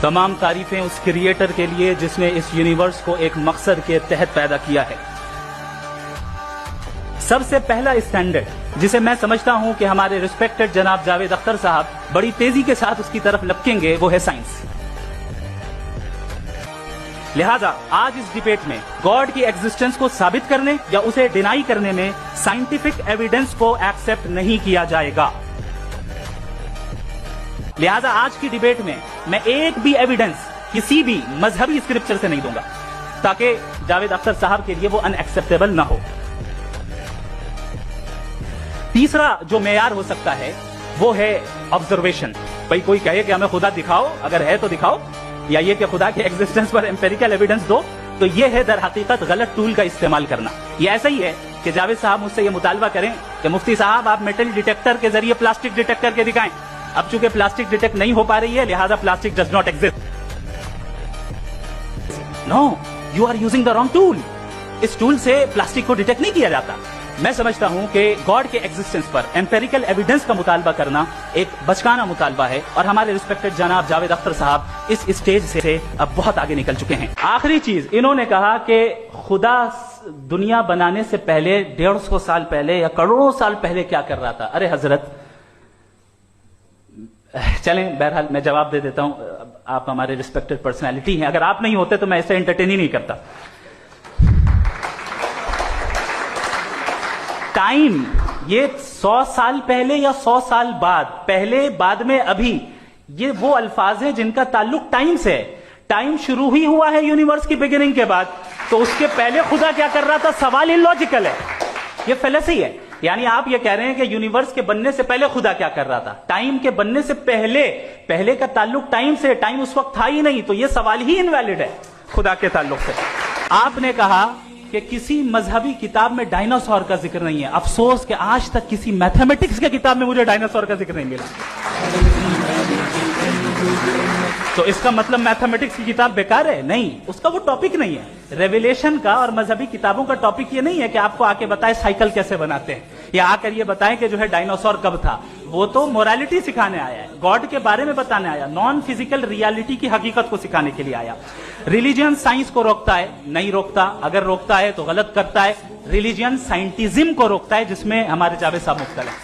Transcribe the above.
تمام تعریفیں اس کریٹر کے لیے جس نے اس یونیورس کو ایک مقصد کے تحت پیدا کیا ہے۔ سب سے پہلا اسٹینڈرڈ جسے میں سمجھتا ہوں کہ ہمارے ریسپیکٹڈ جناب جاوید اختر صاحب بڑی تیزی کے ساتھ اس کی طرف لپکیں گے، وہ ہے سائنس۔ لہذا آج اس ڈیبیٹ میں گاڈ کی ایگزسٹنس کو ثابت کرنے یا اسے ڈینائی کرنے میں سائنٹیفک ایویڈنس کو ایکسپٹ نہیں کیا جائے گا۔ لہذا آج کی ڈیبیٹ میں ایک بھی ایویڈنس کسی بھی مذہبی اسکرپچر سے نہیں دوں گا تاکہ جاوید اختر صاحب کے لیے وہ ان ایکسپٹیبل نہ ہو۔ تیسرا جو معیار ہو سکتا ہے وہ ہے آبزرویشن۔ بھائی کوئی کہے کہ ہمیں خدا دکھاؤ، اگر ہے تو دکھاؤ، یا یہ کہ خدا کے ایگزسٹنس پر امپیریکل ایویڈنس دو، تو یہ ہے در حقیقت غلط ٹول کا استعمال کرنا۔ یہ ایسا ہی ہے کہ جاوید صاحب مجھ سے یہ مطالبہ کریں کہ مفتی صاحب آپ میٹل ڈیٹیکٹر کے ذریعے پلاسٹک ڈیٹیکٹ کر کے دکھائیں۔ اب چونکہ پلاسٹک ڈیٹیکٹ نہیں ہو پا رہی ہے لہذا plastic does not exist. No, you are using the wrong tool. اس ٹول سے پلاسٹک کو ڈیٹیکٹ نہیں کیا جاتا۔ میں سمجھتا ہوں کہ گاڈ کے ایگزسٹنس پر امپیریکل ایویڈنس کا مطالبہ کرنا ایک بچکانہ مطالبہ ہے، اور ہمارے ریسپیکٹڈ جناب جاوید اختر صاحب اس اسٹیج سے اب بہت آگے نکل چکے ہیں۔ آخری چیز، انہوں نے کہا کہ خدا دنیا بنانے سے پہلے 150 سال پہلے یا کروڑوں سال پہلے کیا کر رہا تھا۔ ارے حضرت، چلیں بہرحال میں جواب دے دیتا ہوں، آپ ہمارے ریسپیکٹڈ پرسنالٹی ہیں، اگر آپ نہیں ہوتے تو میں اسے انٹرٹین ہی نہیں کرتا۔ ٹائم، یہ 100 سال پہلے یا 100 سال بعد، پہلے بعد میں ابھی، یہ وہ الفاظ ہیں جن کا تعلق ٹائم سے ہے۔ ٹائم شروع ہی ہوا ہے یونیورس کی بگننگ کے بعد، تو اس کے پہلے خدا کیا کر رہا تھا؟ سوال اللاجیکل ہے، یہ فیلسی ہے۔ یعنی آپ یہ کہہ رہے ہیں کہ یونیورس کے بننے سے پہلے خدا کیا کر رہا تھا؟ ٹائم کے بننے سے پہلے کا تعلق ٹائم سے، ٹائم اس وقت تھا ہی نہیں، تو یہ سوال ہی انویلڈ ہے خدا کے تعلق سے۔ آپ نے کہا کہ کسی مذہبی کتاب میں ڈائناسور کا ذکر نہیں ہے۔ افسوس کہ آج تک کسی میتھمیٹکس کے کتاب میں مجھے ڈائناسور کا ذکر نہیں ملا۔ تو اس کا مطلب میتھمیٹکس کی کتاب بیکار ہے؟ نہیں، اس کا وہ ٹاپک نہیں ہے۔ ریویلیشن کا اور مذہبی کتابوں کا ٹاپک یہ نہیں ہے کہ آپ کو آ کے بتائے سائیکل کیسے بناتے ہیں، یا آ کر یہ بتائیں کہ جو ہے ڈائناسور کب تھا۔ وہ تو مورالٹی سکھانے آیا ہے، گاڈ کے بارے میں بتانے آیا، نان فزیکل ریالٹی کی حقیقت کو سکھانے کے لیے آیا۔ ریلیجن سائنس کو روکتا ہے؟ نہیں روکتا، اگر روکتا ہے تو غلط کرتا ہے۔ ریلیجن سائنٹزم کو روکتا ہے جس میں ہمارے جاوید صاحب مبتلا ہیں۔